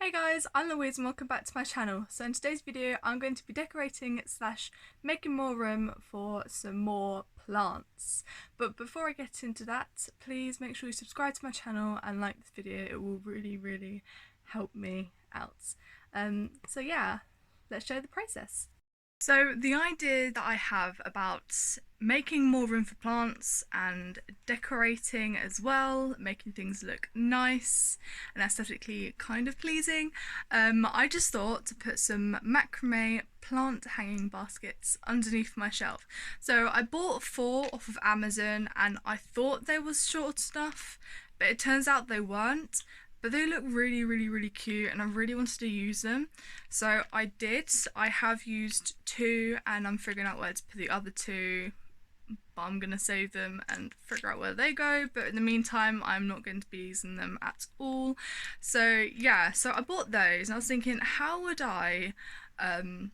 Hey guys, I'm Louise and welcome back to my channel. So in today's video I'm going to be decorating / making more room for some more plants. But before I get into that, please make sure you subscribe to my channel and like this video. It will really help me out. So yeah, let's show the process. So the idea that I have about making more room for plants and decorating as well, making things look nice and aesthetically kind of pleasing, I just thought to put some macrame plant hanging baskets underneath my shelf. So I bought 4 off of Amazon and I thought they was short enough, but it turns out they weren't. But they look really cute and I really wanted to use them. So I did. I have used 2 and I'm figuring out where to put the other 2. But I'm going to save them and figure out where they go. But in the meantime, I'm not going to be using them at all. So yeah, so I bought those and I was thinking, how would I hang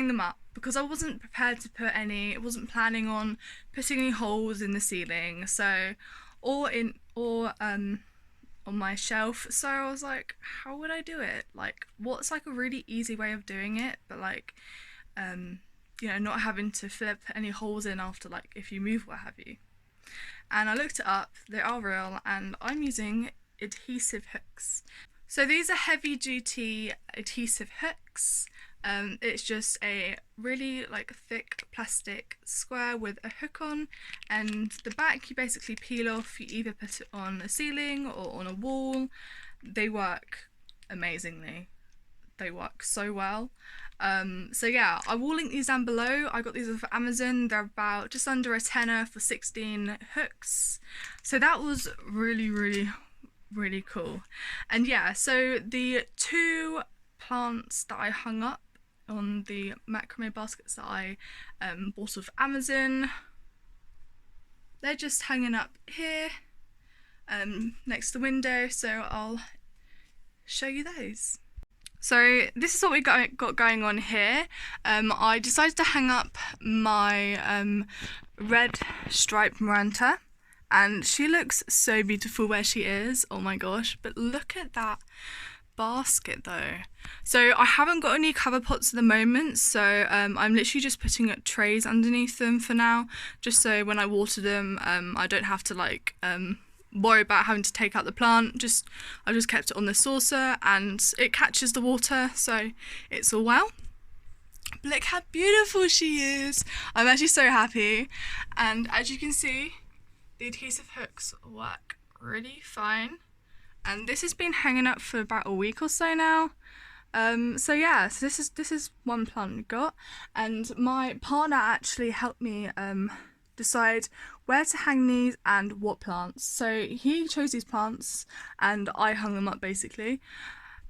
them up? Because I wasn't prepared to put any, I wasn't planning on putting any holes in the ceiling. So, on my shelf. So I was like, how would I do it? Like, what's like a really easy way of doing it, but like, you know, not having to flip any holes in after, like, if you move, what have you. And I looked it up, they are real, and I'm using adhesive hooks. So these are heavy duty adhesive hooks. It's just a really like thick plastic square with a hook on, and the back you basically peel off. You either put it on a ceiling or on a wall. They work amazingly. They work so well. So yeah, I will link these down below. I got these off Amazon. They're about just under a tenner for 16 hooks. So that was really cool. And yeah, so the 2 plants that I hung up on the macrame baskets that I bought off Amazon, they're just hanging up here next to the window, so I'll show you those. So this is what we got going on here. I decided to hang up my red striped maranta, and she looks so beautiful where she is, oh my gosh, but look at that basket though. So I haven't got any cover pots at the moment, so I'm literally just putting trays underneath them for now, just so when I water them I don't have to like worry about having to take out the plant. I just kept it on the saucer and it catches the water, so it's all well. Look how beautiful she is. I'm actually so happy, and as you can see, the adhesive hooks work really fine. And this has been hanging up for about a week or so now. So yeah, so this is one plant we got, and my partner actually helped me decide where to hang these and what plants. So he chose these plants and I hung them up basically.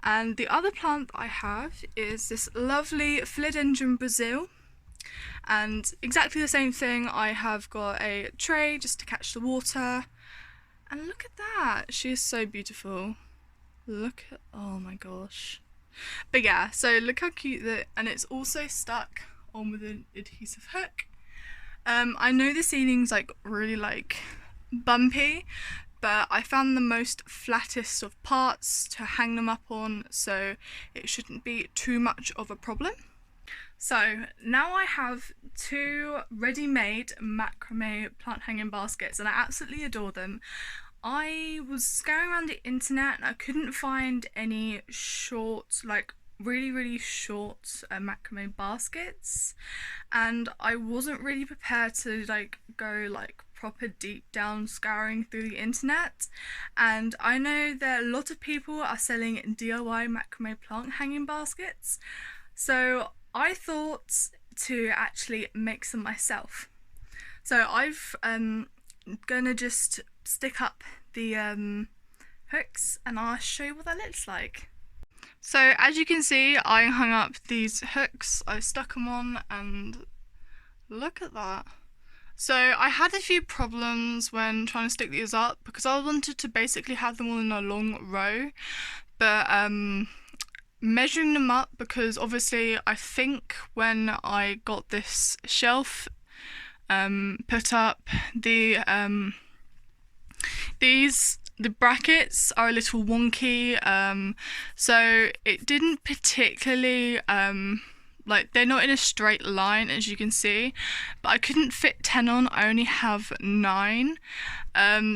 And the other plant I have is this lovely Philodendron Brazil. And exactly the same thing, I have got a tray just to catch the water. And look at that, she is so beautiful. Look at, oh my gosh. But yeah, so look how cute that, and it's also stuck on with an adhesive hook. I know the ceiling's like really like bumpy, but I found the most flattest of parts to hang them up on, so it shouldn't be too much of a problem. So now I have 2 ready-made macrame plant hanging baskets and I absolutely adore them. I was scouring around the internet and I couldn't find any short, like really short macrame baskets, and I wasn't really prepared to like go like proper deep down scouring through the internet. And I know that a lot of people are selling DIY macrame plant hanging baskets, so I thought to actually make some myself. So I've gonna just stick up the hooks and I'll show you what that looks like. So as you can see, I hung up these hooks, I stuck them on, and look at that. So I had a few problems when trying to stick these up because I wanted to basically have them all in a long row, but measuring them up, because obviously I think when I got this shelf put up, these the brackets are a little wonky, so it didn't particularly like they're not in a straight line as you can see, but I couldn't fit 10 on. I only have 9.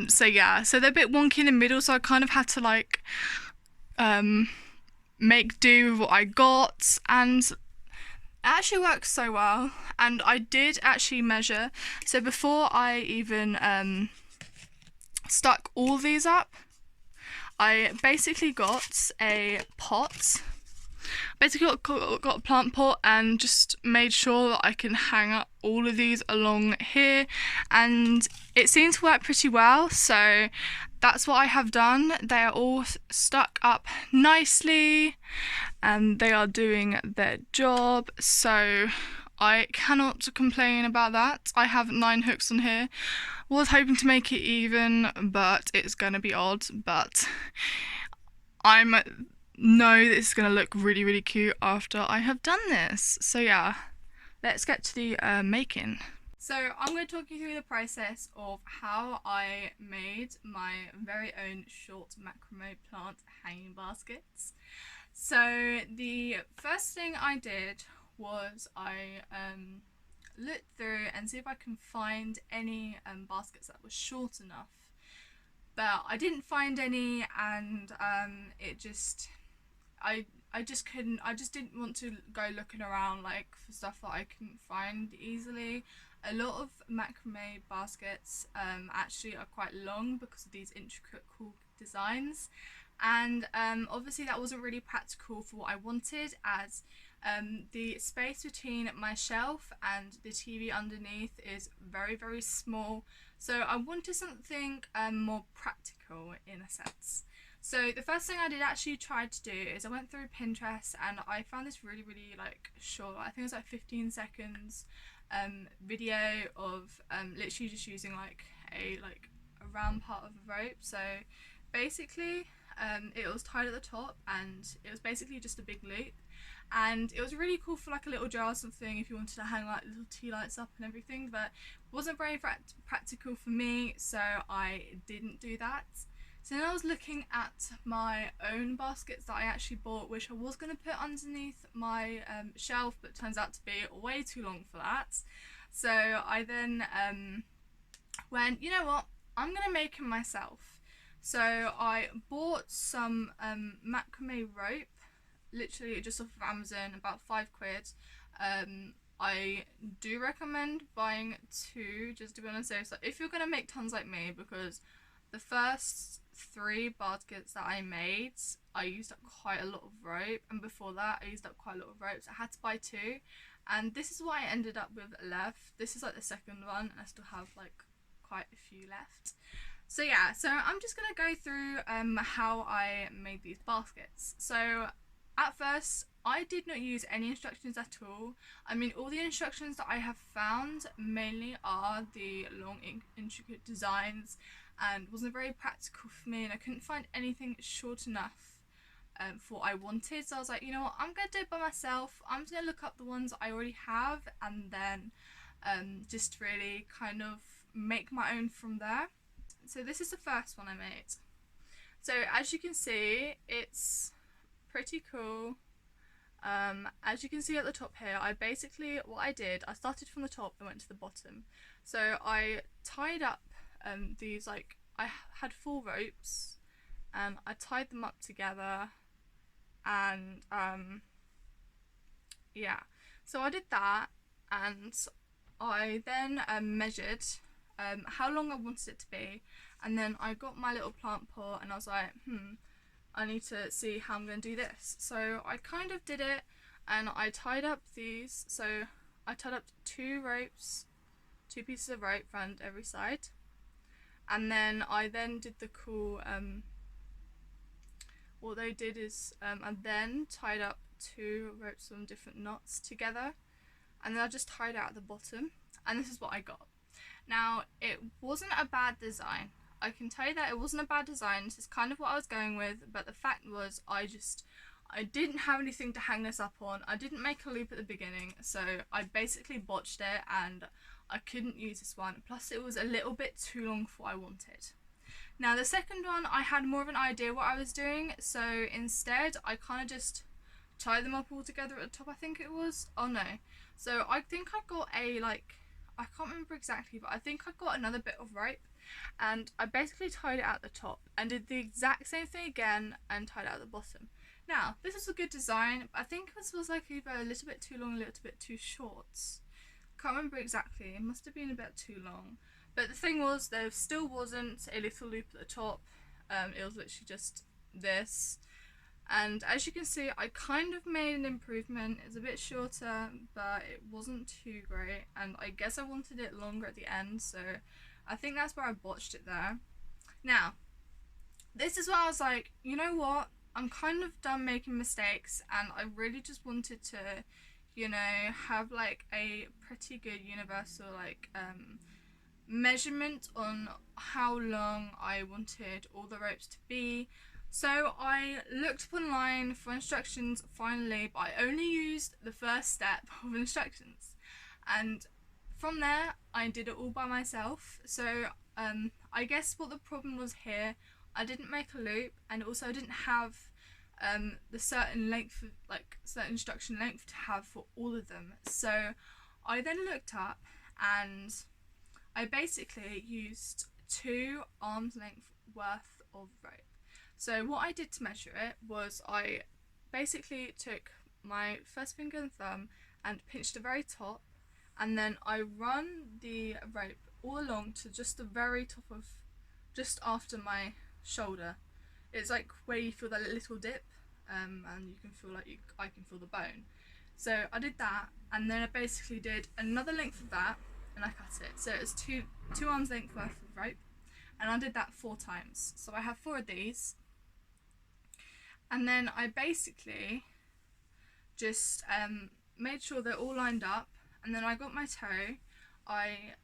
So yeah, so they're a bit wonky in the middle, so I kind of had to like make do with what I got, and it actually works so well. And I did actually measure, so before I even stuck all these up, I basically got a pot. Basically got a plant pot and just made sure that I can hang up all of these along here, and it seemed to work pretty well, so that's what I have done. They are all stuck up nicely and they are doing their job, so I cannot complain about that. I have 9 hooks on here. Was hoping to make it even, but it's gonna be odd, but I'm know this is gonna look really, really cute after I have done this. So yeah, let's get to the making. So I'm going to talk you through the process of how I made my very own short macrame plant hanging baskets. So the first thing I did was I looked through and see if I can find any baskets that were short enough, but I didn't find any, and I just didn't want to go looking around like for stuff that I couldn't find easily. A lot of macrame baskets actually are quite long because of these intricate cool designs, and obviously that wasn't really practical for what I wanted, as the space between my shelf and the TV underneath is very, very small, so I wanted something more practical in a sense. So the first thing I did actually try to do is I went through Pinterest and I found this really, really like short, I think it was like 15 seconds video of literally just using like a round part of a rope. So basically it was tied at the top and it was basically just a big loop, and it was really cool for like a little jar or something if you wanted to hang like little tea lights up and everything, but it wasn't very practical for me, so I didn't do that. So then I was looking at my own baskets that I actually bought, which I was going to put underneath my shelf, but turns out to be way too long for that. So I then went, you know what, I'm going to make them myself. So I bought some macrame rope, literally just off of Amazon, about £5. I do recommend buying 2, just to be on the safe side, if you're going to make tons like me, because the first 3 baskets that I made, I used up quite a lot of rope, and before that I used up quite a lot of rope, so I had to buy 2, and this is what I ended up with left. This is like the second one, and I still have like quite a few left. So yeah, so I'm just gonna go through how I made these baskets. So at first I did not use any instructions at all. I mean, all the instructions that I have found mainly are the long intricate designs, and wasn't very practical for me, and I couldn't find anything short enough for what I wanted. So I was like, you know what, I'm gonna do it by myself. I'm just gonna look up the ones I already have and then just really kind of make my own from there. So this is the first one I made. So as you can see, it's pretty cool. As you can see at the top here, what I did, I started from the top and went to the bottom. So I tied up these, like, I had 4 ropes and I tied them up together, and yeah, so I did that, and I then measured how long I wanted it to be, and then I got my little plant pot and I was like, I need to see how I'm going to do this. So I kind of did it, and I tied up these. So I tied up 2 ropes, 2 pieces of rope around every side, and then I then did the cool what they did is I then tied up 2 ropes on different knots together, and then I just tied it at the bottom, and this is what I got. Now, it wasn't a bad design. I can tell you that it wasn't a bad design. This is kind of what I was going with, but the fact was I didn't have anything to hang this up on. I didn't make a loop at the beginning, so I basically botched it and I couldn't use this one. Plus it was a little bit too long for what I wanted. Now the second one, I had more of an idea what I was doing, so instead I kind of just tied them up all together at the top, I think it was. Oh no. So I think I got a, like, I can't remember exactly, but I think I got another bit of rope and I basically tied it at the top and did the exact same thing again and tied it at the bottom. Now, this was a good design, but I think this was like either a little bit too long, a little bit too short. Can't remember exactly, it must have been a bit too long. But the thing was, there still wasn't a little loop at the top. It was literally just this. And as you can see, I kind of made an improvement. It's a bit shorter, but it wasn't too great. And I guess I wanted it longer at the end, so I think that's where I botched it there. Now, this is where I was like, you know what? I'm kind of done making mistakes, and I really just wanted to, you know, have like a pretty good universal measurement on how long I wanted all the ropes to be. So I looked up online for instructions finally, but I only used the first step of instructions, and from there I did it all by myself. So I guess what the problem was here, I didn't make a loop, and also I didn't have the certain length, like certain instruction length to have for all of them. So I then looked up and I basically used 2 arms length worth of rope. So what I did to measure it was I basically took my first finger and thumb and pinched the very top, and then I run the rope all along to just the very top of, just after my shoulder. It's like where you feel that little dip, and you can feel like I can feel the bone. So I did that, and then I basically did another length of that, and I cut it. So it's two arms length worth of rope, and I did that 4 times. So I have 4 of these, and then I basically just made sure they're all lined up, and then I got my toe. I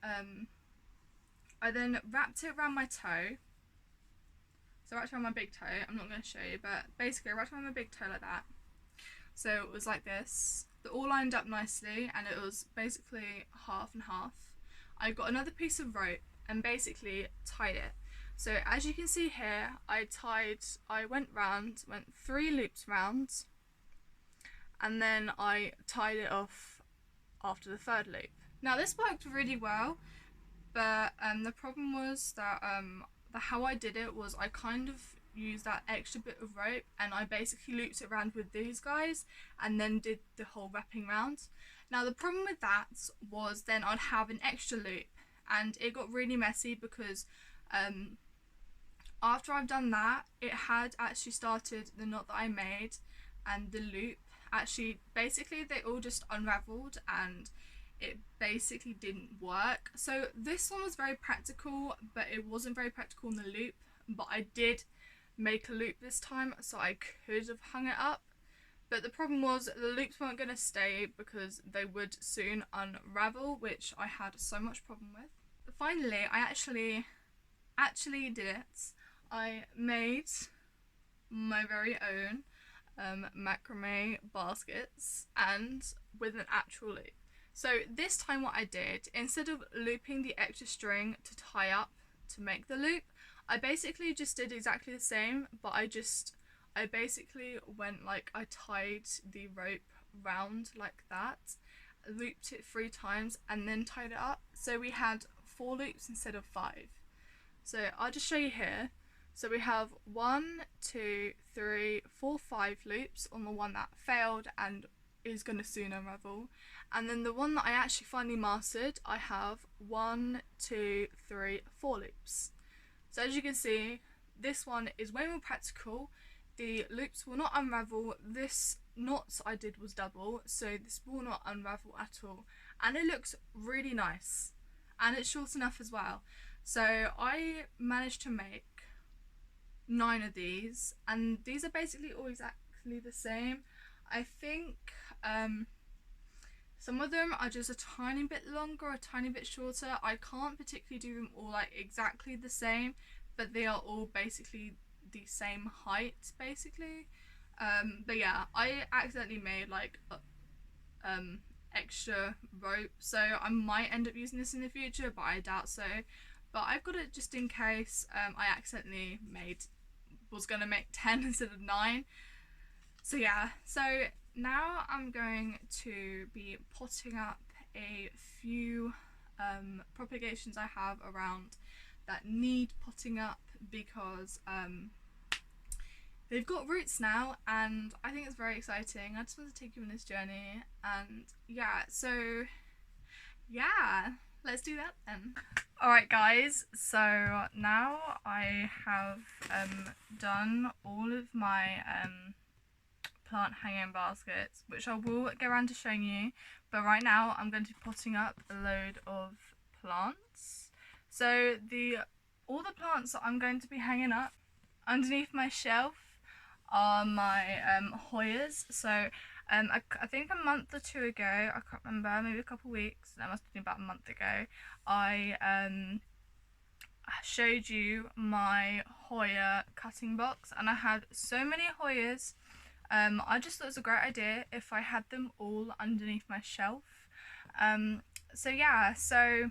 then wrapped it around my toe. So I wrapped around my big toe. I'm not going to show you, but basically I wrapped around my big toe like that. So it was like this. They're all lined up nicely, and it was basically half and half. I got another piece of rope and basically tied it. So as you can see here, I went 3 loops round, and then I tied it off after the 3rd loop. Now this worked really well, but the problem was that how I did it was I kind of used that extra bit of rope, and I basically looped it around with these guys and then did the whole wrapping round. Now the problem with that was then I'd have an extra loop, and it got really messy because after I've done that, it had actually started the knot that I made, and the loop actually, basically they all just unraveled and it basically didn't work. So this one was very practical, but it wasn't very practical in the loop. But I did make a loop this time, so I could have hung it up. But the problem was the loops weren't going to stay because they would soon unravel, which I had so much problem with. But finally, I actually did it. I made my very own macrame baskets, and with an actual loop. So this time what I did, instead of looping the extra string to tie up to make the loop, I basically just did exactly the same, but I basically went like, I tied the rope round like that, looped it 3 times, and then tied it up. So we had 4 loops instead of 5. So I'll just show you here. So we have 1, 2, 3, 4, 5 loops on the one that failed and is going to soon unravel. And then the one that I actually finally mastered, I have 1, 2, 3, 4 loops. So as you can see, this one is way more practical. The loops will not unravel. This knot I did was double, so this will not unravel at all. And it looks really nice. And it's short enough as well. So I managed to make 9 of these, and these are basically all exactly the same. I think some of them are just a tiny bit longer, a tiny bit shorter. I can't particularly do them all like exactly the same, but they are all basically the same height basically. But yeah, I accidentally made like extra rope, so I might end up using this in the future, but I doubt so. but I've got it just in case I accidentally was gonna make 10 instead of 9. So yeah, so now I'm going to be potting up a few propagations I have around that need potting up because they've got roots now, and I think it's very exciting. I just want to take you on this journey, and yeah, so yeah, let's do that then. Alright guys, so now I have done all of my plant hanging baskets, which I will get around to showing you, but right now I'm going to be potting up a load of plants. So all the plants that I'm going to be hanging up underneath my shelf are my Hoyas. So I think a month or two ago, I can't remember, maybe a couple of weeks, that must have been about a month ago, I showed you my Hoya cutting box, and I had so many Hoyas. I just thought it was a great idea if I had them all underneath my shelf. So yeah, so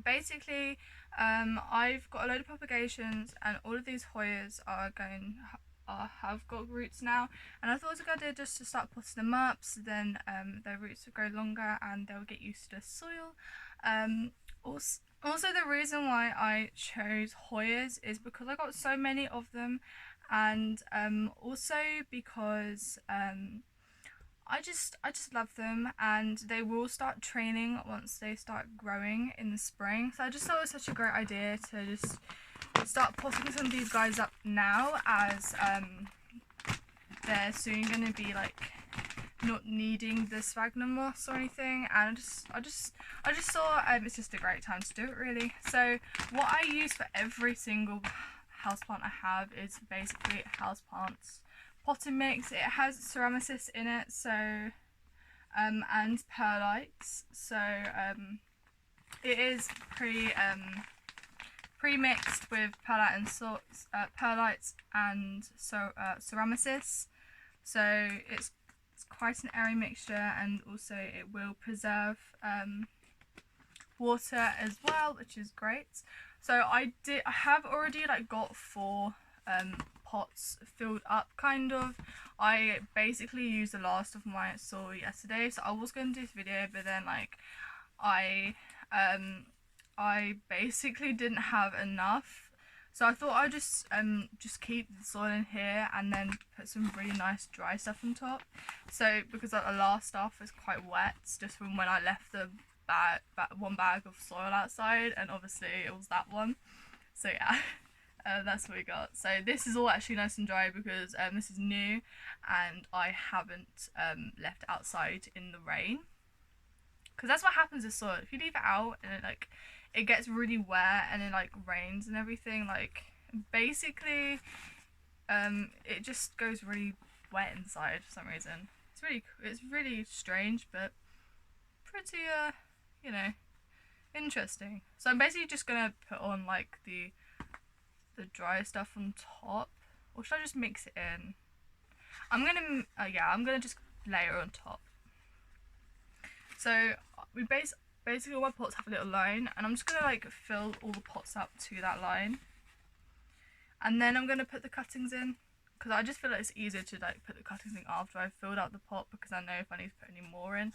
basically I've got a load of propagations, and all of these Hoyas have got roots now, and I thought it was a good idea just to start potting them up, so then their roots will grow longer and they'll get used to the soil. Also the reason why I chose Hoyas is because I got so many of them, and also because I just love them, and they will start training once they start growing in the spring. So I just thought it was such a great idea to just start potting some of these guys up now, as they're soon going to be like not needing the sphagnum moss or anything, and I just thought it's just a great time to do it, really. So what I use for every single houseplant I have is basically houseplants potting mix. It has Ceramyces in it, so and perlites, so it is pre-mixed with perlites and Ceramyces, so it's quite an airy mixture, and also it will preserve water as well, which is great. So I have already like got 4 pots filled up, kind of. I basically used the last of my soil yesterday, so I was going to do this video, but then like I basically didn't have enough, so I thought I'd just keep the soil in here and then put some really nice dry stuff on top. So because the last stuff was quite wet just from when I left the one bag of soil outside, and obviously it was that one. So yeah. That's what we got. So this is all actually nice and dry because this is new, and I haven't left it outside in the rain, because that's what happens with soil. If you leave it out and it gets really wet and it like rains and everything, like basically it just goes really wet inside for some reason. It's really strange, but pretty you know, interesting. So I'm basically just gonna put on like the dry stuff on top, or should I just mix it in? I'm gonna just layer on top. So basically all my pots have a little line, and I'm just gonna like fill all the pots up to that line, and then I'm gonna put the cuttings in, because I just feel like it's easier to like put the cuttings in after I've filled out the pot, because I know if I need to put any more in,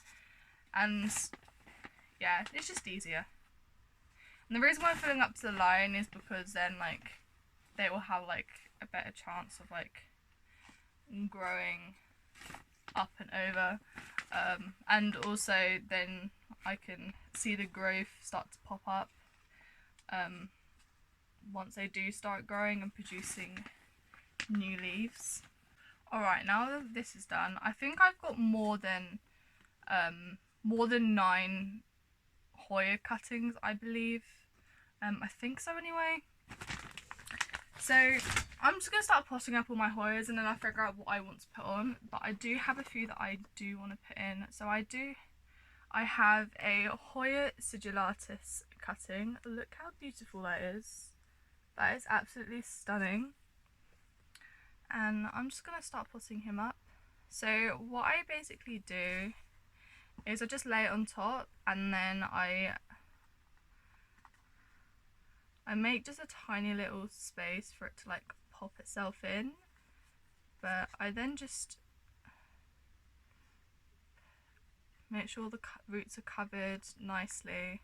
and yeah, it's just easier. And the reason why I'm filling up to the line is because then like they will have like a better chance of like growing up and over, and also then I can see the growth start to pop up once they do start growing and producing new leaves. Alright, now that this is done, I think I've got more than 9 Hoya cuttings, I believe. I think so anyway. So I'm just going to start potting up all my Hoyas, and then I'll figure out what I want to put on. But I do have a few that I do want to put in. So I have a Hoya sigillatus cutting. Look how beautiful that is. That is absolutely stunning. And I'm just going to start potting him up. So what I basically do is I just lay it on top, and then I I make just a tiny little space for it to like pop itself in, but I then just make sure the roots are covered nicely.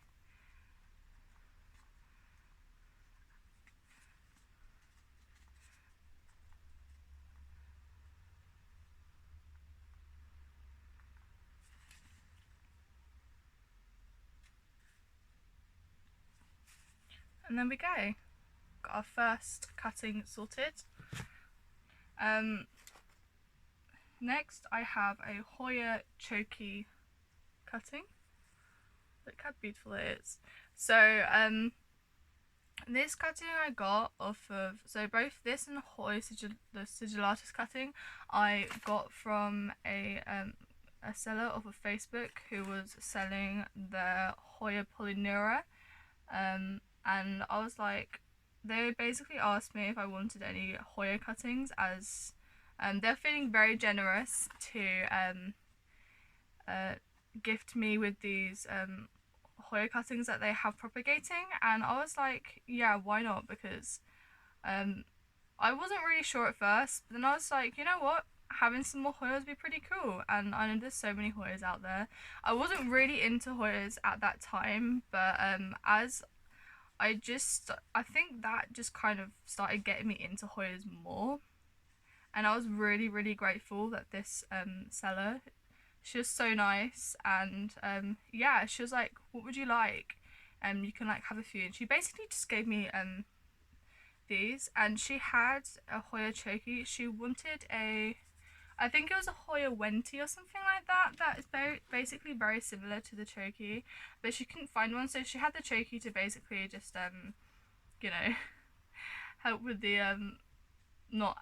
And there we go, got our first cutting sorted. Next I have a Hoya Choki cutting. Look how beautiful it is. So this cutting I got off of, so both this and Hoya the Sigillatus cutting I got from a seller off of Facebook who was selling the Hoya Polyneura, and I was like, they basically asked me if I wanted any Hoya cuttings, as they're feeling very generous to gift me with these Hoya cuttings that they have propagating, and I was like, yeah, why not? Because I wasn't really sure at first, but then I was like, you know what, having some more Hoyas would be pretty cool, and I know there's so many Hoyas out there. I wasn't really into Hoyas at that time, but as I think that just kind of started getting me into Hoyas more, and I was really, really grateful that this seller, she was so nice, and yeah, she was like, what would you like? You can like have a few, and she basically just gave me these, and she had a Hoya Choki. She wanted I think it was a Hoya Wenti or something like that. That is basically very similar to the Choki, but she couldn't find one, so she had the Choki to basically just you know, help with the not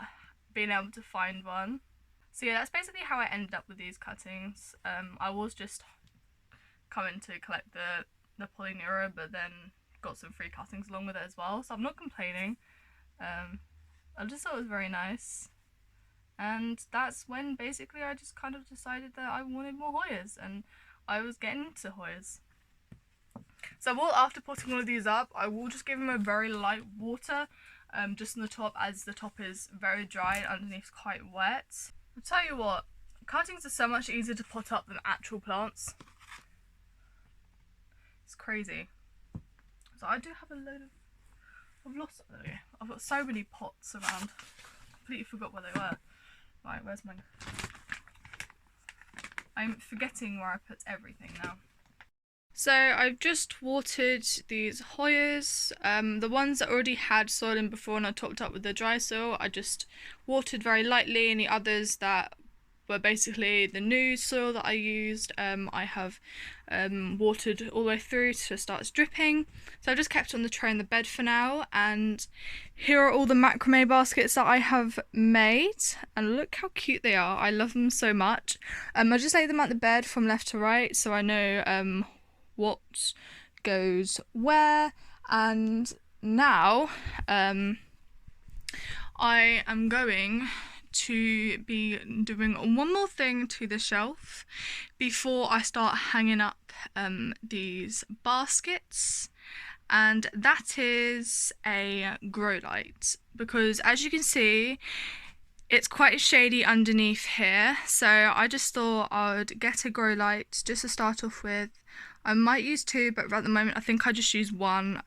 being able to find one. So yeah, that's basically how I ended up with these cuttings. I was just coming to collect the Polyneura, but then got some free cuttings along with it as well, so I'm not complaining. I just thought it was very nice, and that's when basically I just kind of decided that I wanted more Hoyas, and I was getting into Hoyas. So after putting all of these up, I will just give them a very light water, just on the top, as the top is very dry and underneath quite wet. I'll tell you what, cuttings are so much easier to pot up than actual plants. It's crazy. So I do have a load of, I've got so many pots around, completely forgot where they were. Right, where's mine? I'm forgetting where I put everything now. So I've just watered these Hoyas. The ones that already had soil in before and I topped up with the dry soil, I just watered very lightly, and the others that were basically the new soil that I used, I have watered all the way through till it starts dripping. So I've just kept it on the tray in the bed for now, and here are all the macrame baskets that I have made, and look how cute they are. I love them so much. I just lay them at the bed from left to right, so I know what goes where. And now I am going to be doing one more thing to the shelf before I start hanging up these baskets, and that is a grow light, because as you can see it's quite shady underneath here, so I just thought I would get a grow light just to start off with. I might use two, but at the moment I think I just use one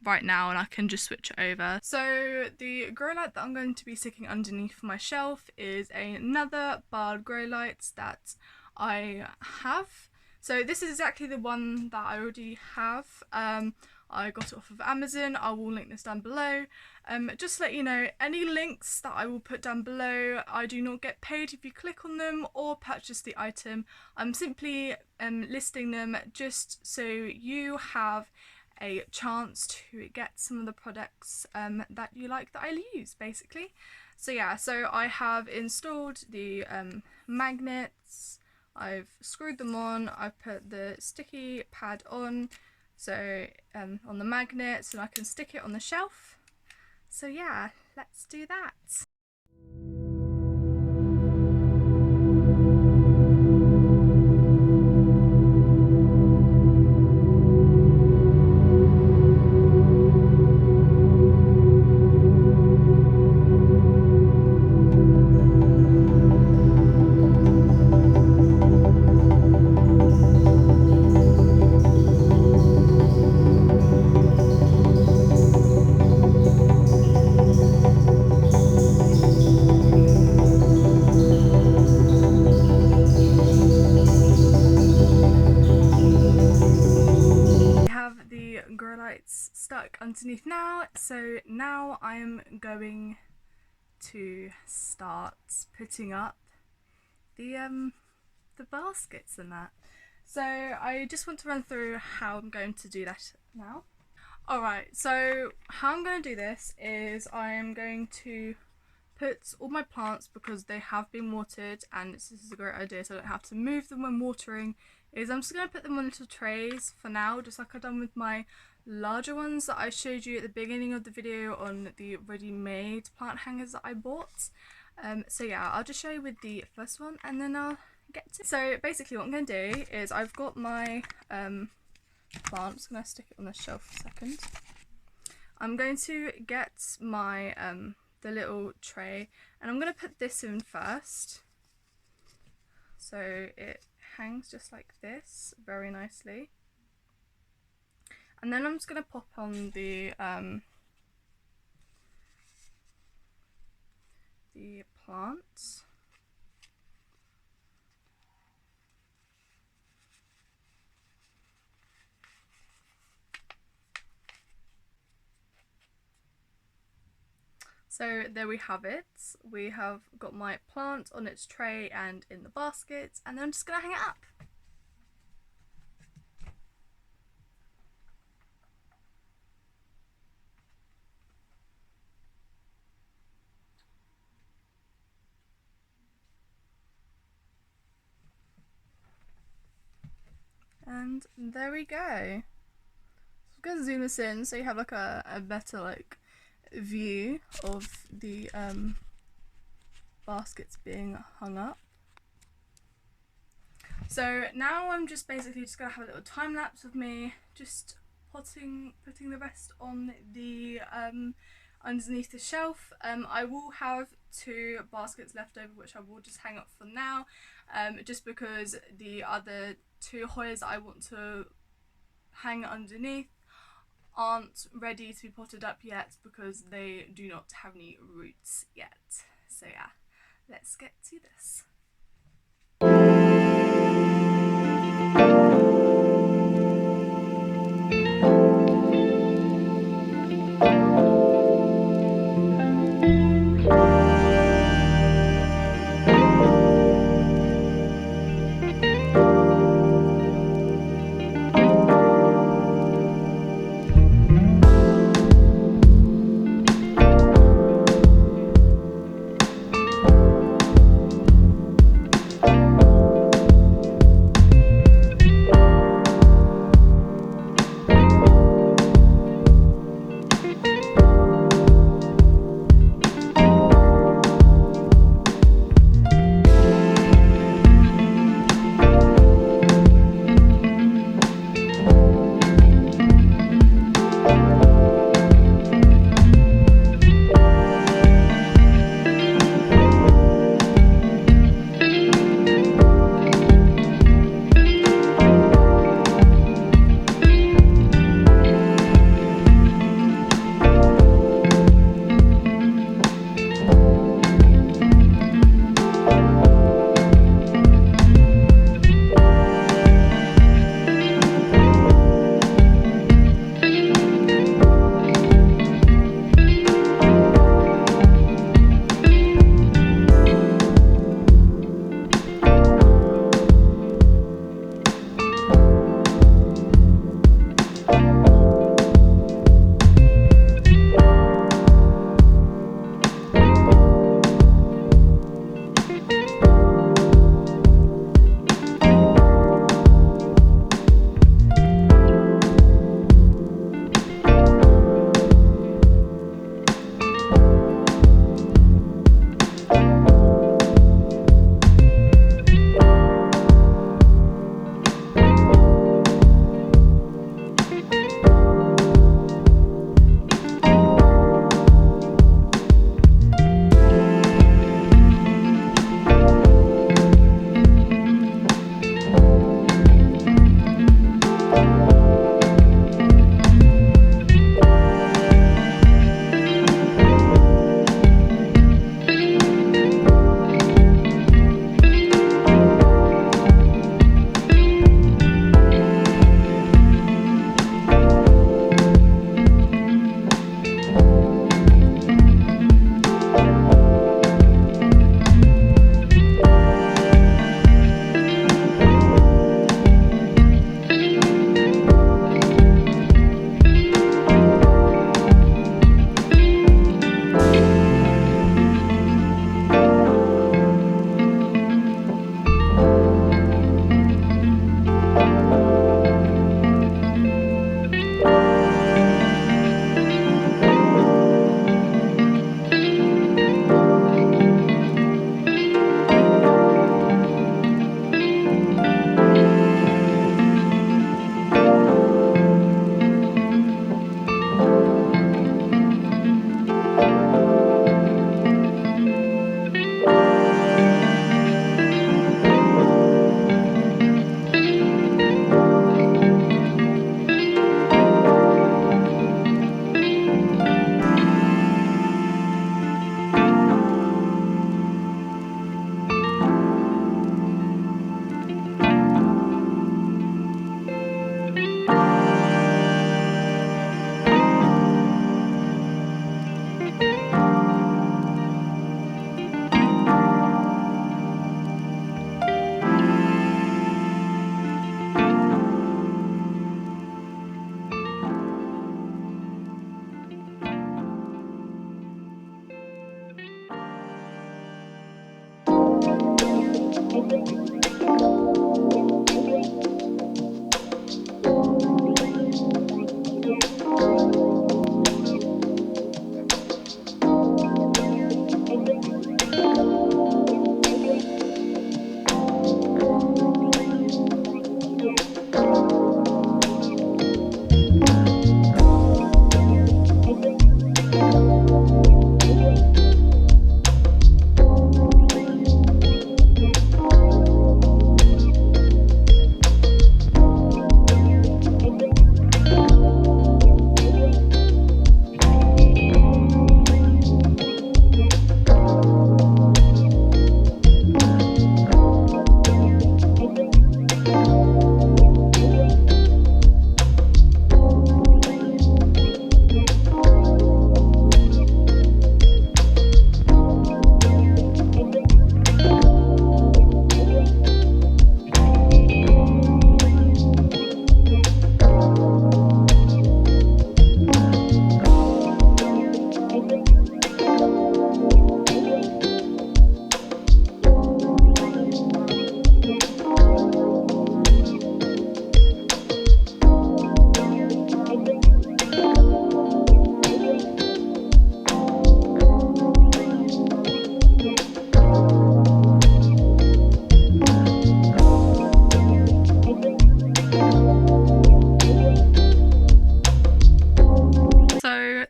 right now, and I can just switch it over. So the grow light that I'm going to be sticking underneath my shelf is another Bard grow light that I have. So this is exactly the one that I already have. I got it off of Amazon. I will link this down below. Just to let you know, any links that I will put down below, I do not get paid if you click on them or purchase the item. I'm simply listing them just so you have a chance to get some of the products that you like that I use, basically. So yeah, so I have installed the magnets, I've screwed them on, I've put the sticky pad on, so on the magnets, and I can stick it on the shelf. So yeah, let's do that. underneath now. So now I'm going to start putting up the baskets and that. So I just want to run through how I'm going to do that now. Alright, so how I'm going to do this is I am going to put all my plants, because they have been watered and this is a great idea so I don't have to move them when watering, is I'm just going to put them on little trays for now, just like I've done with my larger ones that I showed you at the beginning of the video on the ready-made plant hangers that I bought. So yeah, I'll just show you with the first one and then I'll get to it. So basically what I'm going to do is I've got my plants. I'm going to stick it on the shelf for a second. I'm going to get my the little tray and I'm going to put this in first, so it hangs just like this very nicely, and then I'm just going to pop on the plants. So there we have it. We have got my plant on its tray and in the basket, and then I'm just going to hang it up. And there we go. So I'm going to zoom this in so you have like a better like view of the baskets being hung up. So now I'm just basically just gonna have a little time lapse of me just putting the rest on the underneath the shelf. I will have 2 baskets left over which I will just hang up for now, just because the other 2 Hoyas I want to hang underneath aren't ready to be potted up yet because they do not have any roots yet. So yeah, let's get to this.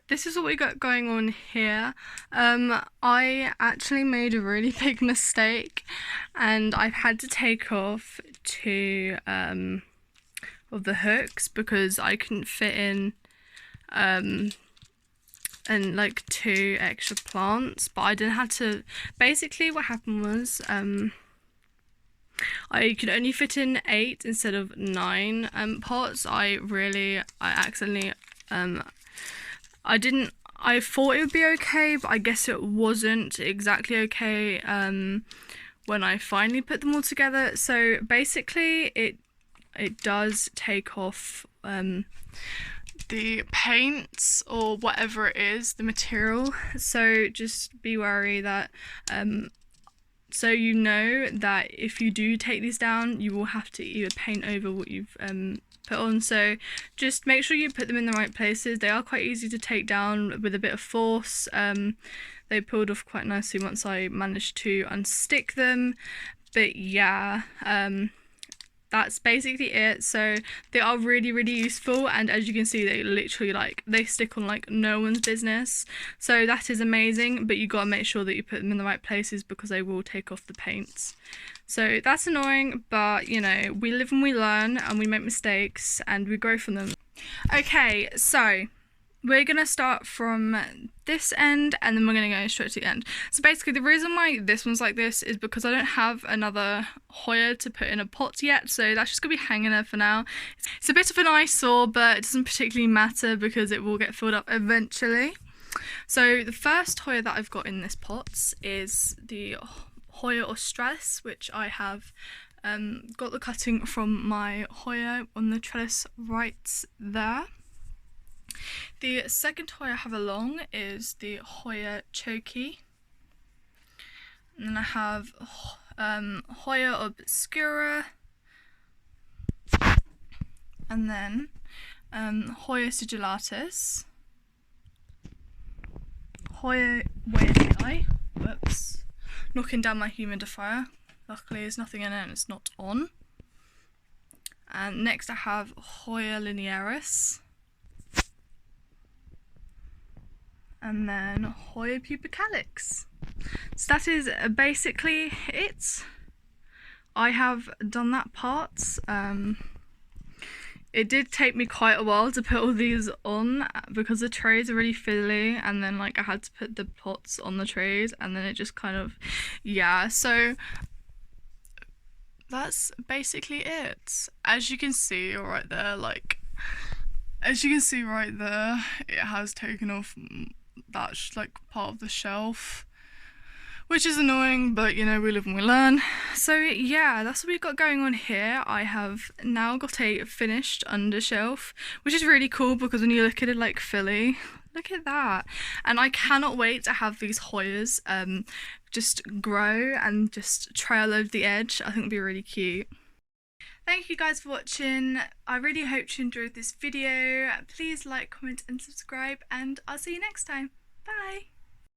This is what we got going on here. I actually made a really big mistake and I've had to take off two of the hooks because I couldn't fit in and like 2 extra plants, but I didn't have to. Basically what happened was I could only fit in 8 instead of 9 pots. I accidentally I thought it would be okay, but I guess it wasn't exactly okay when I finally put them all together. So basically it does take off the paints or whatever it is, the material. So just be wary that so you know that if you do take these down, you will have to either paint over what you've put on. So just make sure you put them in the right places. They are quite easy to take down with a bit of force. They pulled off quite nicely once I managed to unstick them. But yeah, that's basically it. So they are really, really useful, and as you can see, they literally they stick on like no one's business. So that is amazing, but you gotta make sure that you put them in the right places because they will take off the paints. So that's annoying, but you know, we live and we learn and we make mistakes and we grow from them. Okay, so we're gonna start from this end and then we're gonna go straight to the end. So basically the reason why this one's like this is because I don't have another Hoya to put in a pot yet, so that's just gonna be hanging there for now. It's a bit of an eyesore, but it doesn't particularly matter because it will get filled up eventually. So the first Hoya that I've got in this pot is the Hoya Australis, which I have got the cutting from my Hoya on the trellis right there. The second Hoya I have along is the Hoya Choki, and then I have Hoya Obscura, and then Hoya Sigillatus, Hoya Wayai, whoops, knocking down my humidifier, luckily there's nothing in it and it's not on. And next I have Hoya Linearis, and then Hoya Pupicalix. So that is basically it. I have done that part. It did take me quite a while to put all these on because the trays are really fiddly, and then I had to put the pots on the trays, and then it just kind of, yeah, so that's basically it. As you can see right there, it has taken off that's part of the shelf, which is annoying, but you know, we live and we learn. So yeah, that's what we've got going on here. I have now got a finished undershelf, which is really cool because when you look at it like Philly, look at that. And I cannot wait to have these Hoyas just grow and just trail over the edge. I think it'd be really cute. Thank you guys for watching. I really hope you enjoyed this video. Please like, comment and subscribe, and I'll see you next time. Bye!